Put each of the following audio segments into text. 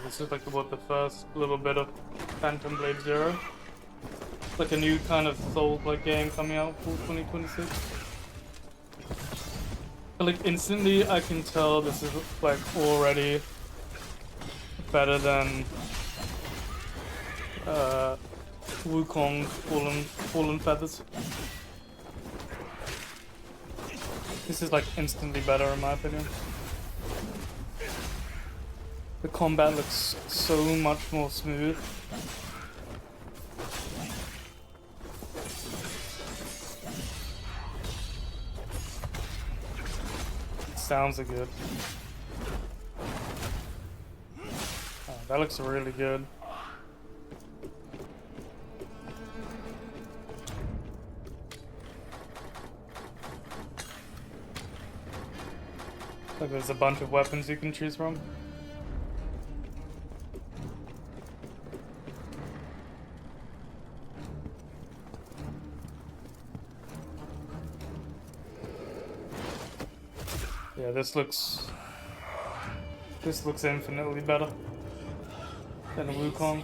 this is like about the first little bit of Phantom Blade Zero. It's like a new kind of Souls-like game coming out for 2026. But like instantly I can tell this is like already better than Wukong Fallen Feathers. This is like instantly better in my opinion. The combat looks so much more smooth. Sounds good. Oh, that looks really good. Like there's a bunch of weapons you can choose from. Yeah, this looks infinitely better than Wukong.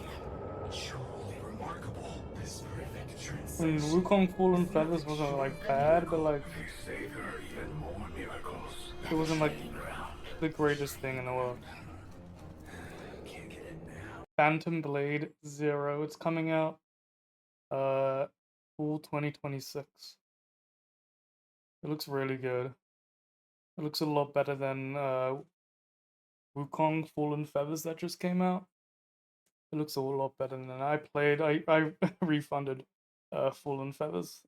I mean, Wukong Fallen Feathers wasn't like bad, but like it wasn't like the greatest thing in the world. Phantom Blade Zero, it's coming out fall 2026. It looks really good. It looks a lot better than Wukong Fallen Feathers that just came out. It looks a lot better than I played. I refunded Fallen Feathers.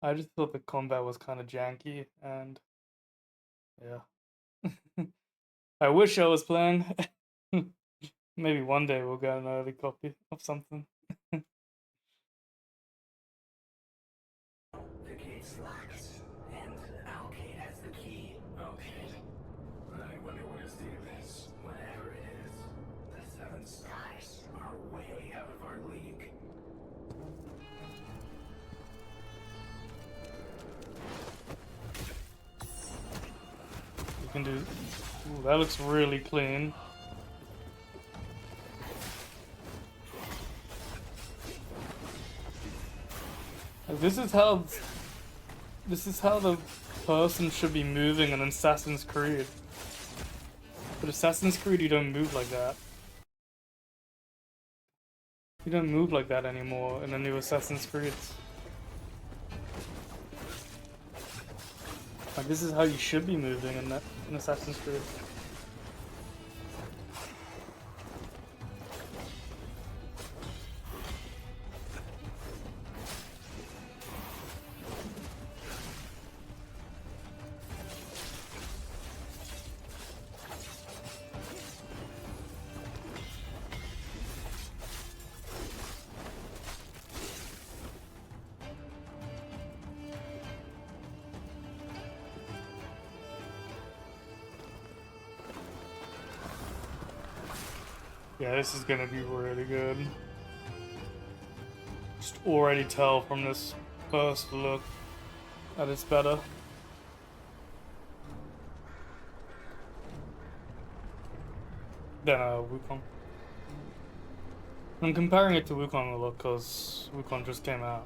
I just thought the combat was kind of janky, and yeah. I wish I was playing. Maybe one day we'll get an early copy of something. The gate's locked, and Alcade has the key. Alcade? I wonder what his deal is. Whatever it is, the Seven Skies are way out of our league. You can do... Ooh, that looks really clean. Like, this is how the person should be moving in Assassin's Creed. But Assassin's Creed, you don't move like that. You don't move like that anymore in the new Assassin's Creed. Like, this is how you should be moving in Assassin's Creed. Yeah, this is gonna be really good. Just already tell from this first look that it's better. Than Wukong. I'm comparing it to Wukong a lot because Wukong just came out.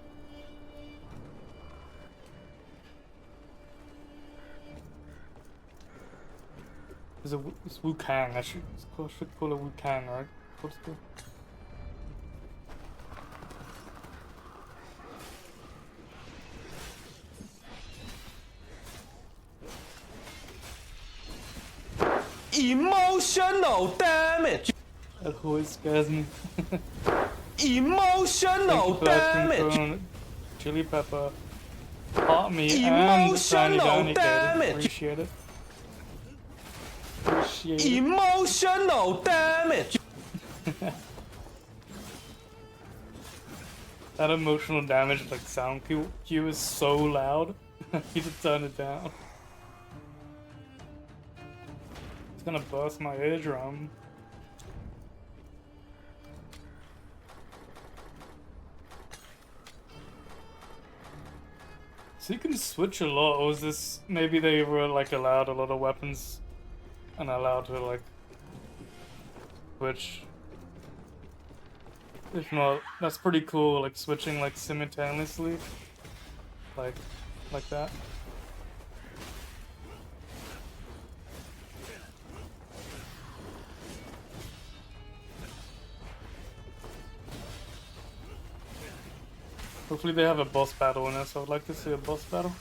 It's Wukang. I should call it Wukang, right? What's the... Emotional damage. That always scares me. Emotional damage. Chili Pepper, Heart Me, Emotional and Tiny damage. Appreciate it. Emotional damage. That emotional damage, like sound cue is so loud. You need to turn it down. It's gonna burst my eardrum. So you can switch a lot, or is this maybe they were like allowed a lot of weapons and allowed to like switch. If not, that's pretty cool, like switching like simultaneously. Like that. Hopefully they have a boss battle in this. I would like to see a boss battle.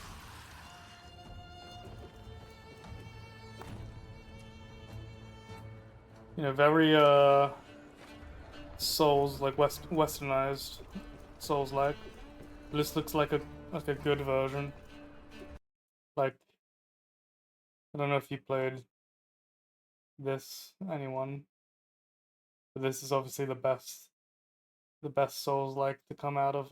You know, very Souls like westernized Souls like. This looks like a good version. Like, I don't know if you played this, anyone, but this is obviously the best Souls like to come out of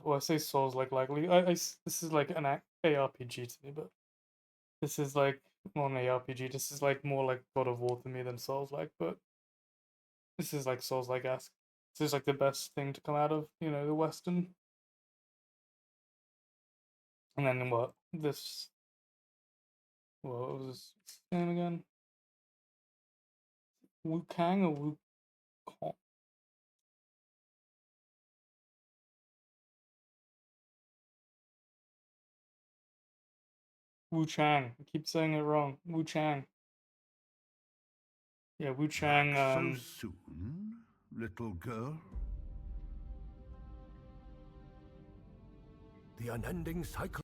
well, I say Souls like likely. This is like an ARPG to me, but this is like not an ARPG. This is like more like God of War to me than Souls like, but this is like Souls like esque. This is like the best thing to come out of, you know, the Western. And then what this? What was his name again? Wu Kang or Wu Kong? Wu Chang. I keep saying it wrong. Wu Chang. Yeah, Wu Chang. So soon, little girl? The unending cycle.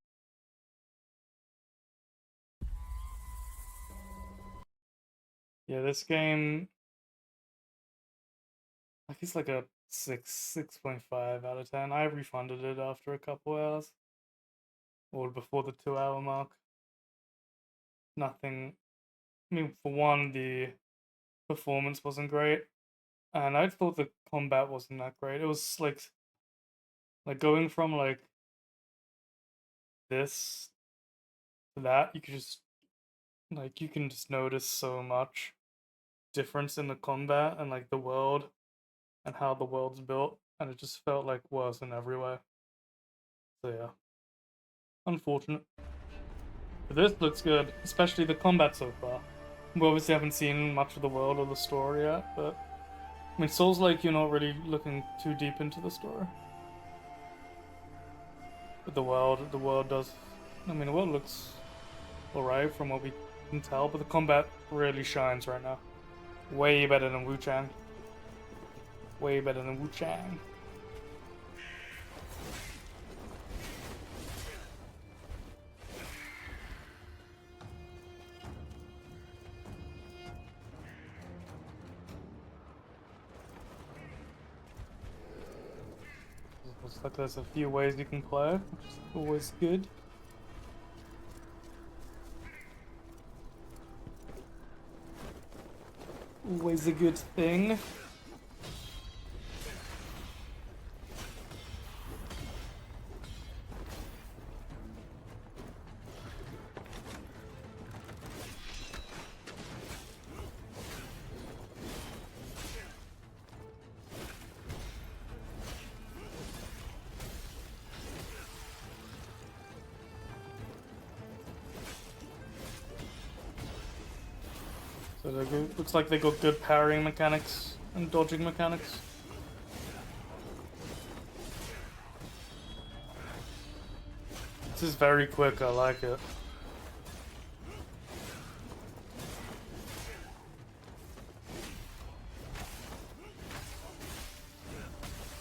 Yeah, this game. Like it's like a 6.5 out of 10. I refunded it after a couple hours, or before the 2 hour mark. Nothing. I mean, for one, the performance wasn't great, and I thought the combat wasn't that great. It was like going from like this to that. You can just notice so much difference in the combat and like the world and how the world's built, and it just felt like worse in every way. So yeah, unfortunate. But this looks good, especially the combat so far. We obviously haven't seen much of the world or the story yet, but I mean, Souls like you're not really looking too deep into the story. But the world does. I mean, the world looks alright from what we can tell, but the combat really shines right now. Way better than Wu Chang. Way better than Wu Chang. Looks like there's a few ways you can play, which is always good. Always a good thing. So looks like they got good parrying mechanics and dodging mechanics. This is very quick, I like it.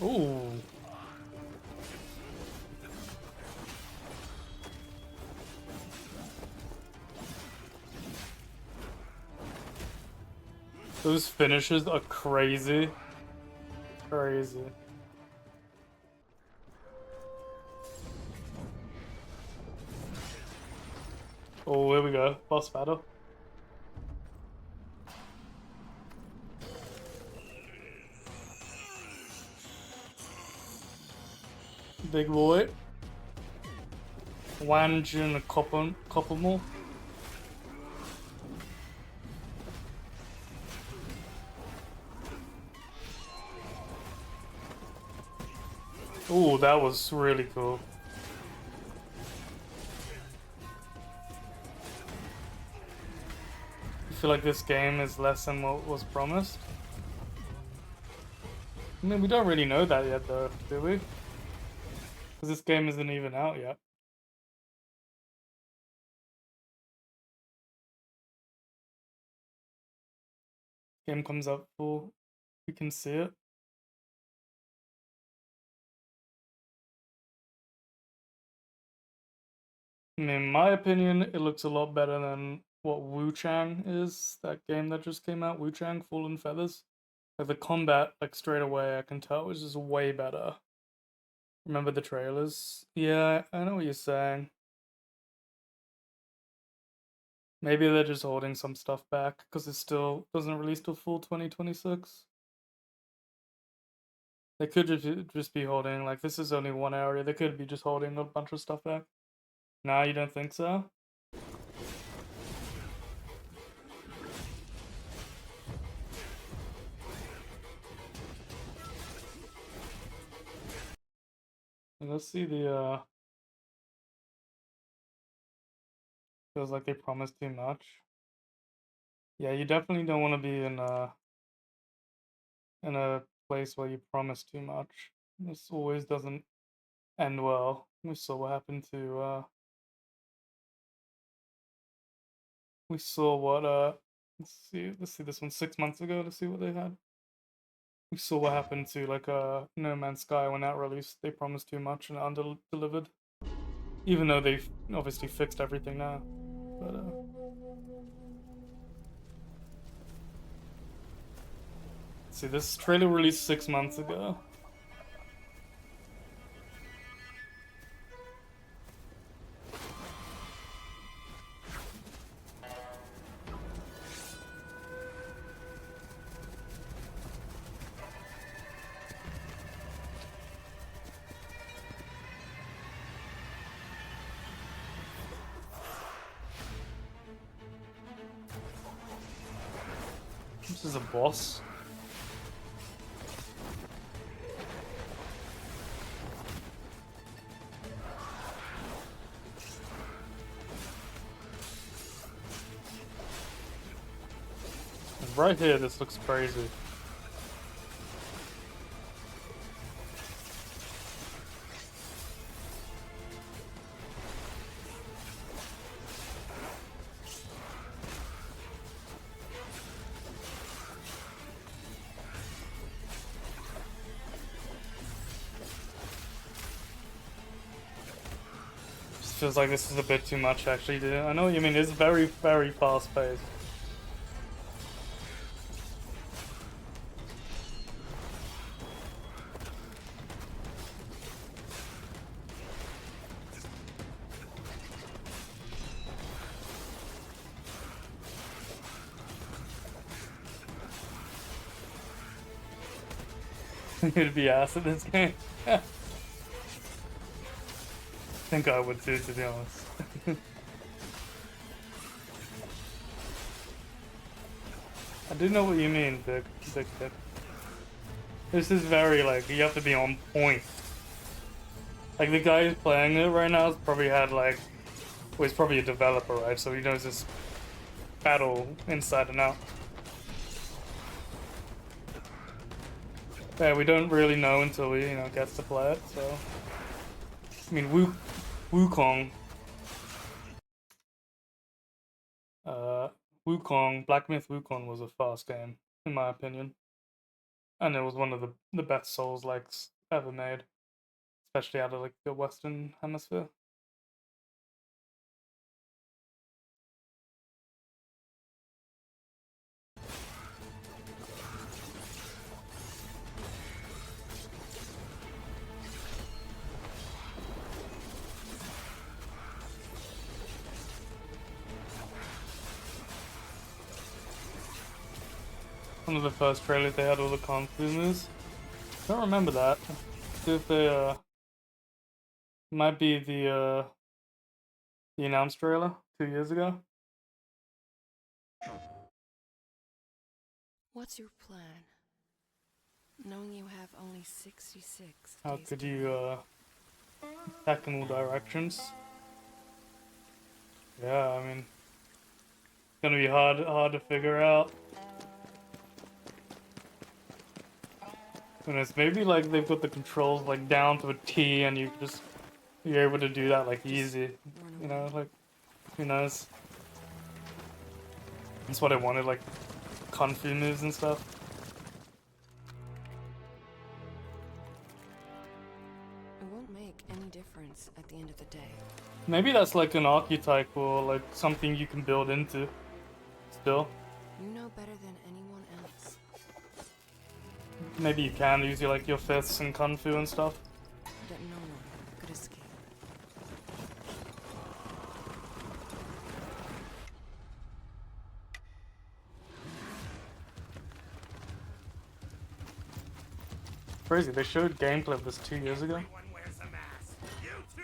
Ooh. Those finishes are crazy. Crazy. Oh, here we go. Boss battle. Big boy. Wanjin Koppelmo. Ooh, that was really cool. feel like this game is less than what was promised. I mean, we don't really know that yet, though, do we? Because this game isn't even out yet. Game comes out full, we can see it. I mean, in my opinion, it looks a lot better than what Wu Chang is, that game that just came out, Wu Chang Fallen Feathers. Like the combat, like straight away, I can tell is just way better. Remember the trailers? Yeah, I know what you're saying. Maybe they're just holding some stuff back because it still doesn't release till full 2026. They could just be holding, like, this is only one area. They could be just holding a bunch of stuff back. Nah, you don't think so? Let's see the, feels like they promised too much. Yeah, you definitely don't want to be in a place where you promise too much. This always doesn't end well. We saw what happened to, we saw what, let's see this one 6 months ago to see what they had. We saw what happened to, like, No Man's Sky when that released. They promised too much and under-delivered. Even though they've obviously fixed everything now. But, see, this trailer released 6 months ago. This is a boss. Right here, this looks crazy. Just feels like this is a bit too much, actually, dude. I know what you mean. It's very, very fast-paced. It'd be ass in this game. I think I would too, to be honest. I do know what you mean, Big Tip. This is very, like, you have to be on point. Like, the guy who's playing it right now has probably had, like, well, he's probably a developer, right? So he knows this battle inside and out. Yeah, we don't really know until we, gets to play it, so... I mean, Wukong... Wukong, Black Myth Wukong was a fast game, in my opinion. And it was one of the best Souls-likes ever made. Especially out of, like, the Western Hemisphere. One of the first trailers they had all the Kung Fu moves. Don't remember that. See if they might be the announced trailer 2 years ago. What's your plan? Knowing you have only 66 How days could to you live. attack in all directions? Yeah, I mean, gonna be hard to figure out. And it's maybe like they've got the controls like down to a T, and you're able to do that like easy. You know, like who knows? That's what I wanted, like kung fu moves and stuff. It won't make any difference at the end of the day. Maybe that's like an archetype or like something you can build into. Still, You know better than anyone else. maybe you can use your fists and kung fu and stuff. That no one could escape. Crazy, they showed gameplay of this 2 years ago. Everyone wears a mask. You too.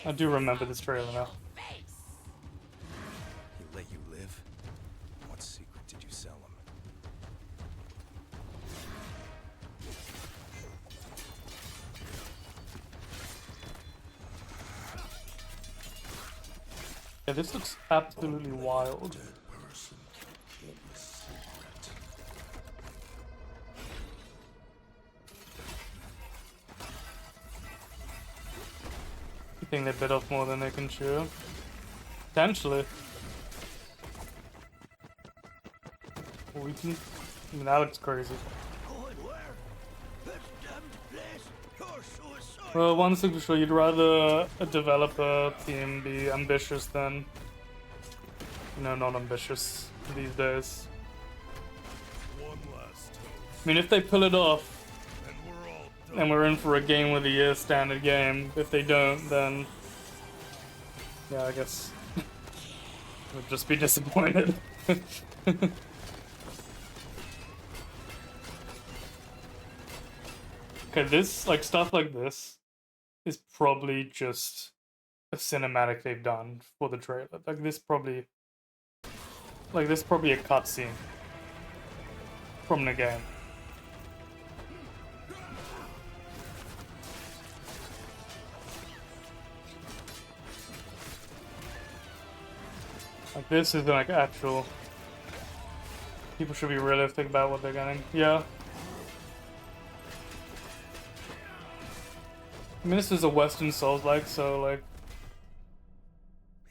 I do remember this trailer now. He let you live? What secret did you sell him? Yeah, this looks absolutely wild. You think they bit off more than they can chew? Potentially. Well, we can. I mean, that looks crazy. Well, one thing for sure, you'd rather a developer team be ambitious than, not ambitious these days. One last toast, I mean, if they pull it off, and we're all done. and we're in for a game of the year standard game. If they don't, then yeah, I guess we'll just be disappointed. Okay, this stuff like this is probably just a cinematic they've done for the trailer. This is probably a cutscene from the game. Like, this is like actual. People should be realistic about what they're getting. Yeah. I mean, this is a Western Souls-like, so like,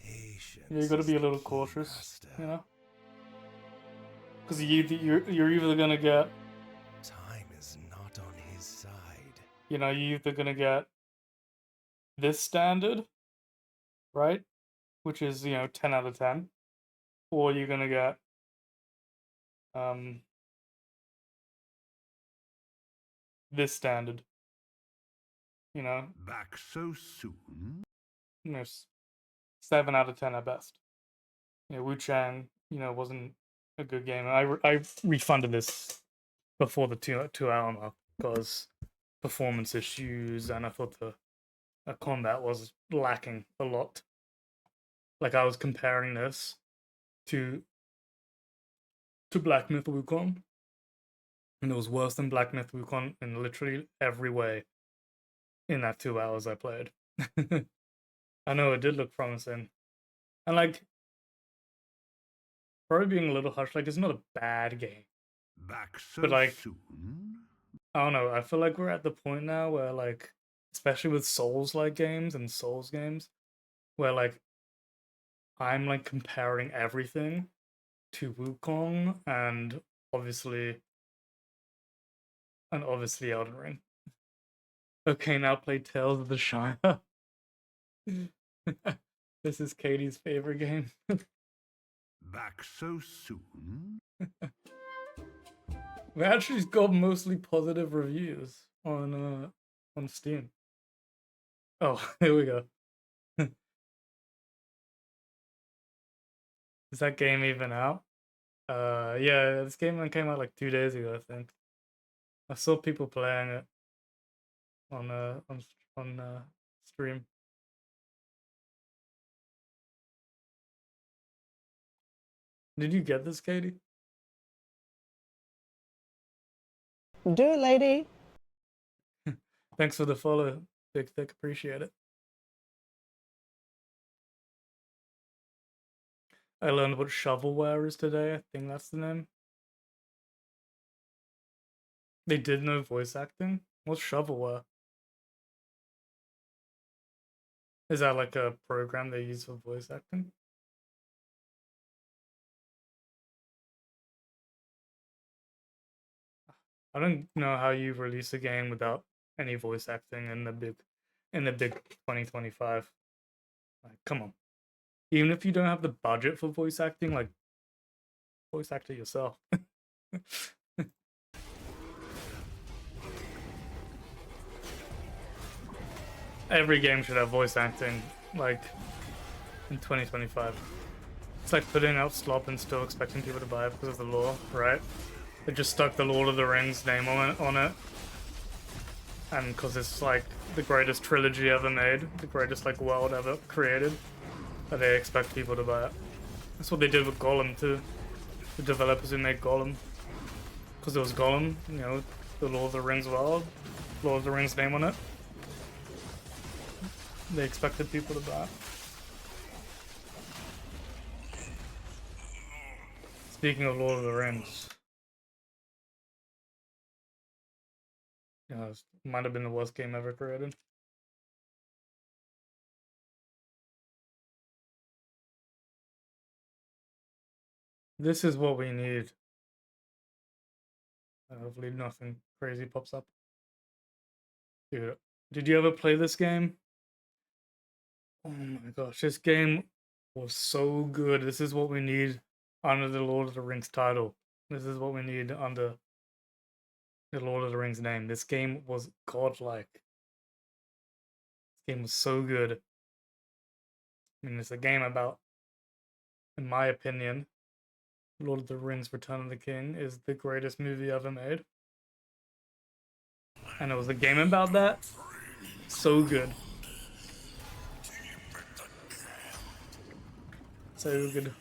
Patience. you gotta be a little cautious, you know? Because you're either gonna get, Time is not on his side. you're either gonna get this standard, right? Which is, 10 out of 10. Or you're gonna get, this standard. Back so soon? 7 out of 10 at best. Wu Chang, wasn't a good game. I refunded this before the two hour mark because performance issues, and I thought the combat was lacking a lot. Like, I was comparing this to Black Myth Wukong, and it was worse than Black Myth Wukong in literally every way in that 2 hours I played. I know it did look promising, and like, probably being a little harsh, like, it's not a bad game. Back so But, like, soon? I don't know, I feel like we're at the point now where, like, especially with Souls-like games and Souls games, where, like, I'm, like, comparing everything to Wukong and obviously Elden Ring. Okay, now play Tales of the Shire. This is Katie's favorite game. Back so soon? We actually got mostly positive reviews on Steam. Oh, here we go. Is that game even out? Yeah, this game came out like 2 days ago, I think. I saw people playing it on stream. Did you get this, Katie? Do it, lady. Thanks for the follow, Big Thick. Appreciate it. I learned what shovelware is today. I think that's the name. They did no voice acting. What's shovelware? Is that like a program they use for voice acting? I don't know how you release a game without any voice acting in the big 2025. Like, come on. Even if you don't have the budget for voice acting, like voice actor yourself. Every game should have voice acting, like in 2025. It's like putting out slop and still expecting people to buy it because of the lore, right? They just stuck the Lord of the Rings name on it. And because it's like the greatest trilogy ever made, the greatest like world ever created, that they expect people to buy it. That's what they did with Gollum too. The developers who made Gollum, because it was Gollum, you know, the Lord of the Rings world, Lord of the Rings name on it. They expected people to buy it. Speaking of Lord of the Rings, it might have been the worst game ever created. This is what we need. Hopefully nothing crazy pops up. Dude, did you ever play this game? Oh my gosh, this game was so good. This is what we need under the Lord of the Rings title. This is what we need under the Lord of the Rings name. This game was godlike. This game was so good. I mean, it's a game about, in my opinion, Lord of the Rings Return of the King is the greatest movie ever made. And it was a game about that. So good. So good.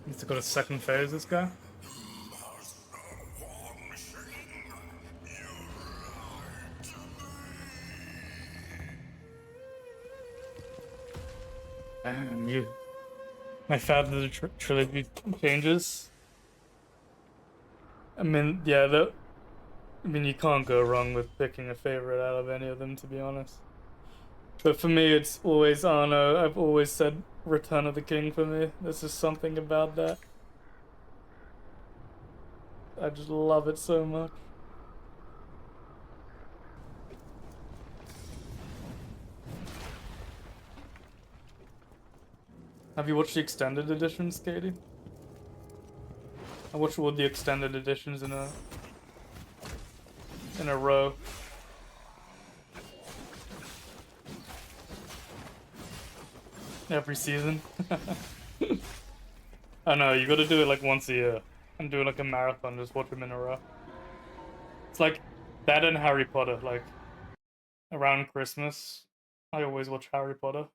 Needs to go to second phase, this guy. Damn, my favorite trilogy changes. I mean, yeah, you can't go wrong with picking a favorite out of any of them, to be honest. But for me, it's always, I don't know, I've always said Return of the King for me. There's just something about that. I just love it so much. Have you watched the extended editions, Katie? I watched all the extended editions in a row. Every season. I know, you gotta do it like once a year. And do like a marathon, just watch them in a row. It's like that and Harry Potter, like around Christmas. I always watch Harry Potter.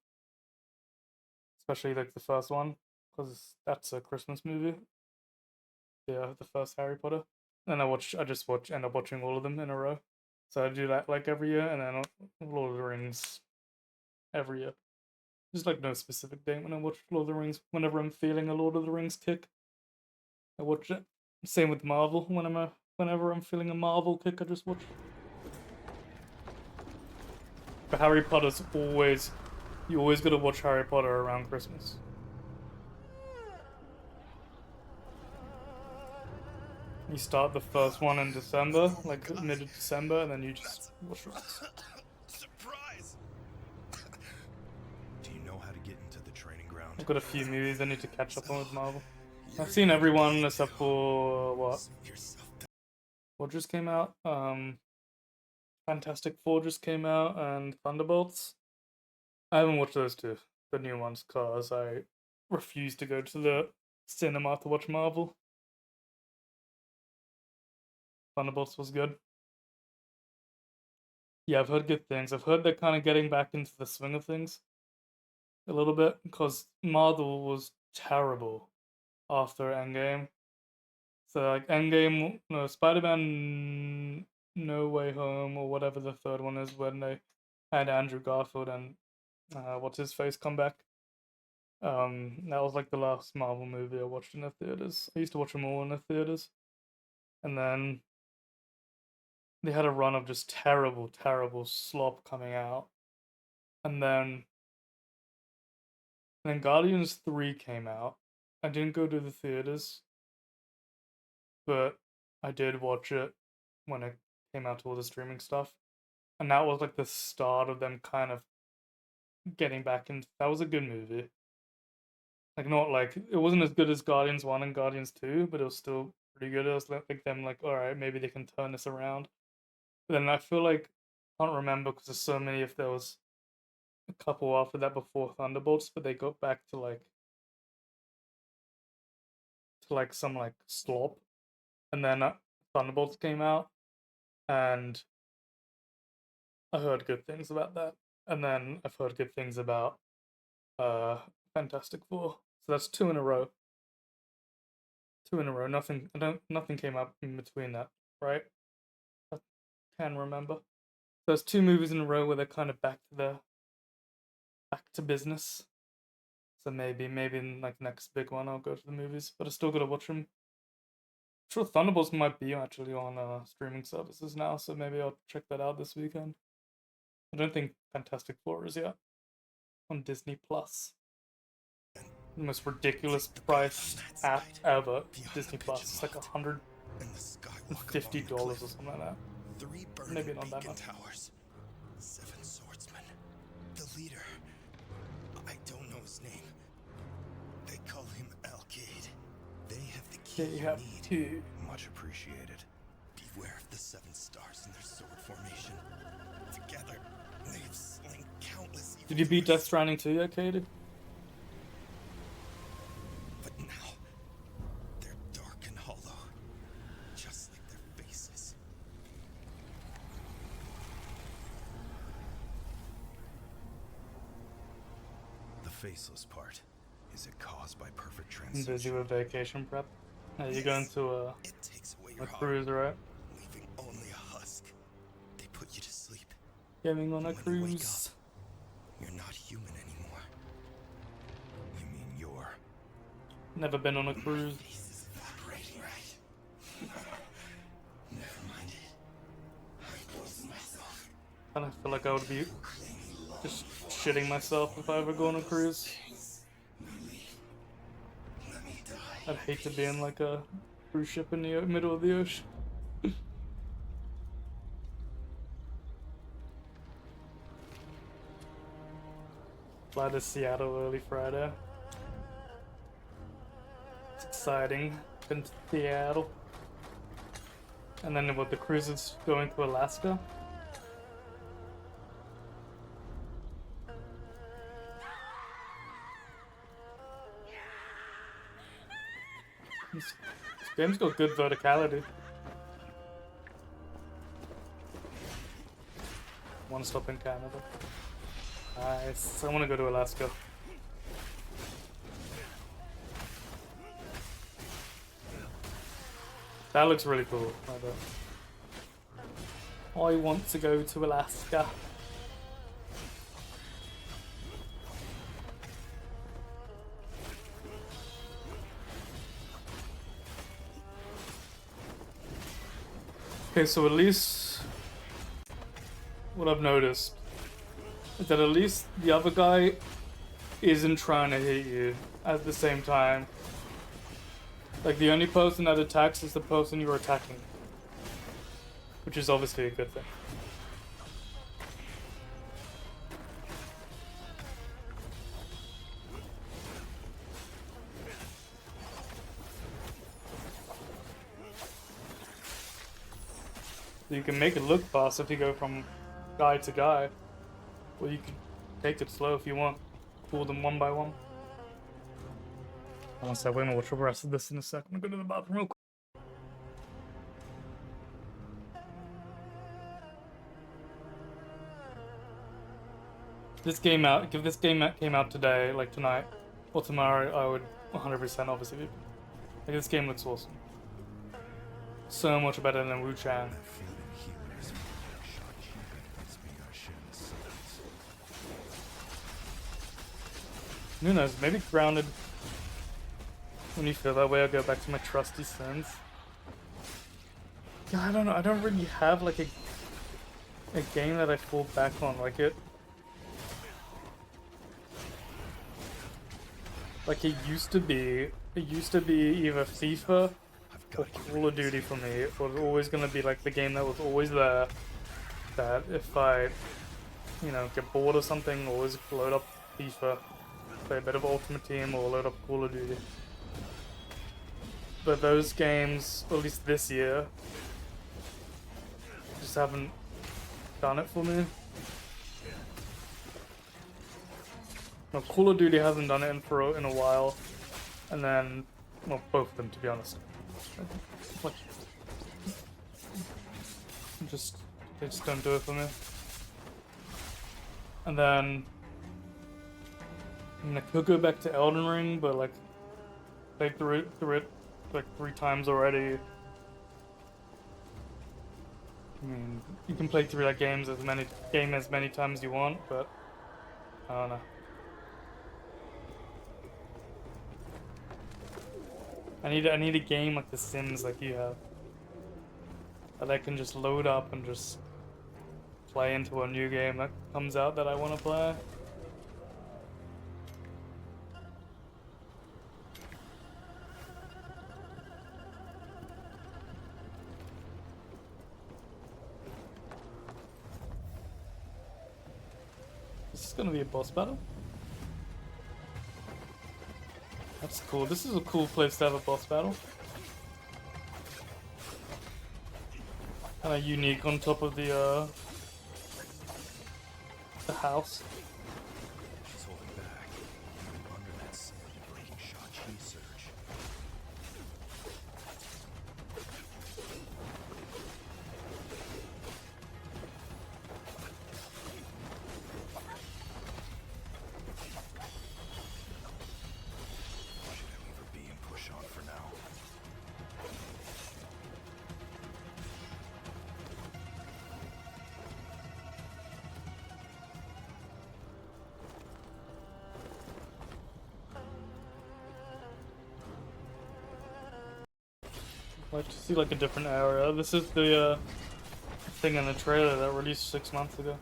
Especially like the first one, because that's a Christmas movie. Yeah, the first Harry Potter. And I just end up watching all of them in a row. So I do that like every year, and then Lord of the Rings every year. There's like no specific date when I watch Lord of the Rings. Whenever I'm feeling a Lord of the Rings kick, I watch it. Same with Marvel. Whenever I'm feeling a Marvel kick, I just watch it. But Harry Potter's always, you always gotta watch Harry Potter around Christmas. You start the first one in December, like mid-December, and then you just watch it. Surprise! Do you know how to get into the training ground? I've got a few movies I need to catch up on with Marvel. I've seen everyone except for what just came out? Fantastic Four just came out, and Thunderbolts. I haven't watched those two, the new ones, because I refuse to go to the cinema to watch Marvel. Thunderbolts was good. Yeah, I've heard good things. I've heard they're kind of getting back into the swing of things a little bit, because Marvel was terrible after Endgame. So like Endgame, no, Spider-Man No Way Home, or whatever the third one is, when they had Andrew Garfield and what's his face comeback. That was like the last Marvel movie I watched in the theaters. I used to watch them all in the theaters, and then they had a run of just terrible, terrible slop coming out, and then Guardians 3 came out. I didn't go to the theaters, but I did watch it when it came out to all the streaming stuff, and that was like the start of them kind of getting back into. That was a good movie. Like not like it wasn't as good as Guardians 1 and Guardians 2, but it was still pretty good. It was like them like, all right, maybe they can turn this around. But then I feel like I can't remember because there's so many. If there was a couple after that before Thunderbolts, but they got back to like some like slop, and then Thunderbolts came out, and I heard good things about that, and then I've heard good things about Fantastic Four. So that's two in a row. Two in a row. Nothing came up in between that, right? I can remember. There's two movies in a row where they're kind of back to business. So maybe in like next big one I'll go to the movies, but I still gotta watch them. I'm sure Thunderbolts might be actually on streaming services now, so maybe I'll check that out this weekend. I don't think Fantastic Four is yet on Disney Plus. The most ridiculous price app ever. Disney Plus. It's like $150 or something like that. Maybe not that much. Towers. 7 swordsmen. The leader. I don't know his name. They call him Alkaid. They have the key Yeah, you have need. two. Much appreciated. Beware of the 7 stars in their sword formation. Together, they have slain countless. Did you beat evildoers. Death Stranding 2 yet, Katie? But now, they're dark and hollow, just like their faces. The faceless part, is it caused by perfect I'm busy transition? with vacation prep. You're going to It takes away a your heart, cruise, right? leaving only a husk. They put you to sleep. Gaming on a And when you wake cruise. You're not human anymore. You mean you're... Never been on a cruise. Face is evaporating, right? Never mind it. I poisoned myself. I don't feel like I would be just shitting myself if I ever go on a cruise. Let me die. I'd hate to be in like a cruise ship in the middle of the ocean. Fly to Seattle early Friday. It's exciting. Been to Seattle. And then with the cruises going to Alaska. This game's got good verticality. One stop in Canada. Nice. I want to go to Alaska. That looks really cool. I want to go to Alaska. Okay, so at least what I've noticed is that at least the other guy isn't trying to hit you at the same time. Like the only person that attacks is the person you're attacking, which is obviously a good thing. You can make it look fast if you go from guy to guy, or you can take it slow if you want. Pull them one by one. One sec, we're gonna watch the rest of this in a second. I'm gonna go to the bathroom real quick. This game out. If this game came out today, like tonight or tomorrow, I would 100% obviously. Like this game looks awesome. So much better than Wu Chang. That feeling here is my shot. It's me I shouldn't sense. Who knows? Maybe Grounded. When you feel that way, I'll go back to my trusty sins. Yeah, I don't know. I don't really have like a game that I fall back on. Like it used to be. It used to be either FIFA or Call of Duty for me. It was always gonna be like the game that was always there. That if I, you know, get bored or something, always load up FIFA, play a bit of Ultimate Team, or load up Call of Duty. But those games, at least this year, just haven't done it for me. No, Call of Duty hasn't done it in a while, and then, well, both of them, to be honest. Like, they just don't do it for me. And then, I mean, I could go back to Elden Ring, but like, played through it like 3 times already. I mean, you can play through that game as many times as you want, but I don't know. I need a game like The Sims, like you have, that I can just load up and just play into a new game that comes out that I want to play. This is gonna be a boss battle. That's cool. This is a cool place to have a boss battle. Kinda unique on top of the house. She's holding back. Under that sin, breaking Shang-Chi surge. Should I leave her be and push on for now? I'd like to see like a different area. This is the thing in the trailer that released 6 months ago.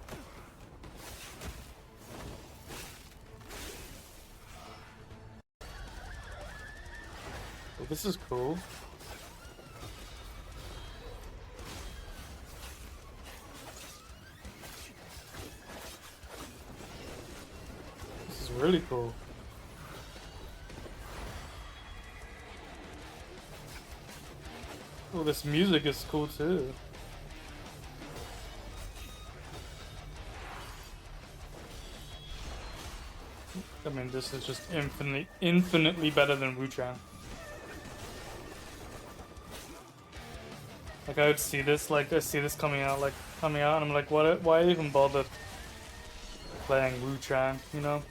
Oh, this is cool. This is really cool. Oh, this music is cool too. I mean, this is just infinitely better than Wu-Chang. Like, I would see this, like, I see this coming out, and I'm like, what? Why even bother playing Wu-Chang, you know?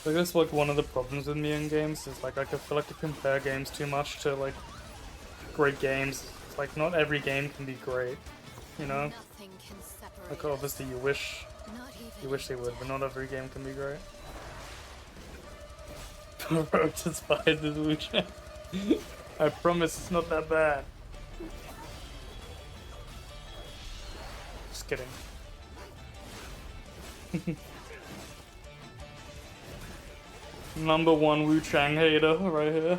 I guess like one of the problems with me in games is like I feel like I compare games too much to like great games. It's like not every game can be great, you know? Nothing can separate Like obviously you wish they would, but not every game can be great. Roach inspired this Wu-Chang. I promise it's not that bad. Just kidding. Number 1 Wu-Chang hater right here.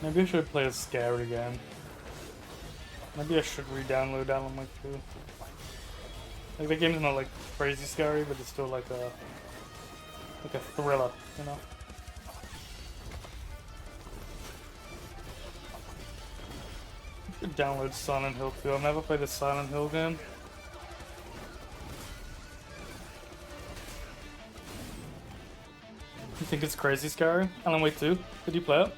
Maybe I should play a scary game. Maybe I should re-download Alan Wake 2. Like the game's not like crazy scary, but it's still like a thriller, you know. I could download Silent Hill 2. I've never played a Silent Hill game. You think it's crazy scary? Alan Wake 2? Did you play it?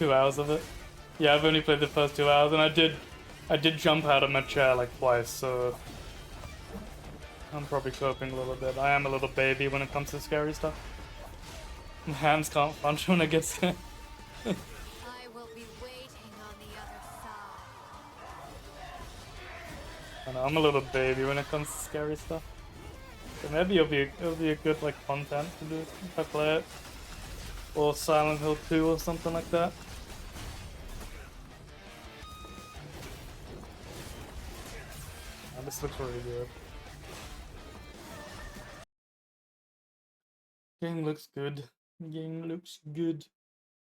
$2 of it. Yeah, I've only played the first 2 hours, and I did jump out of my chair like twice, so I'm probably coping a little bit. I am a little baby when it comes to scary stuff. My hands can't punch when I get scared. I will be waiting on the other side. I know, I'm a little baby when it comes to scary stuff. So maybe it'll be a good like content to do if I play it. Or Silent Hill 2 or something like that. Oh, this looks really good. Game looks good. Game looks good.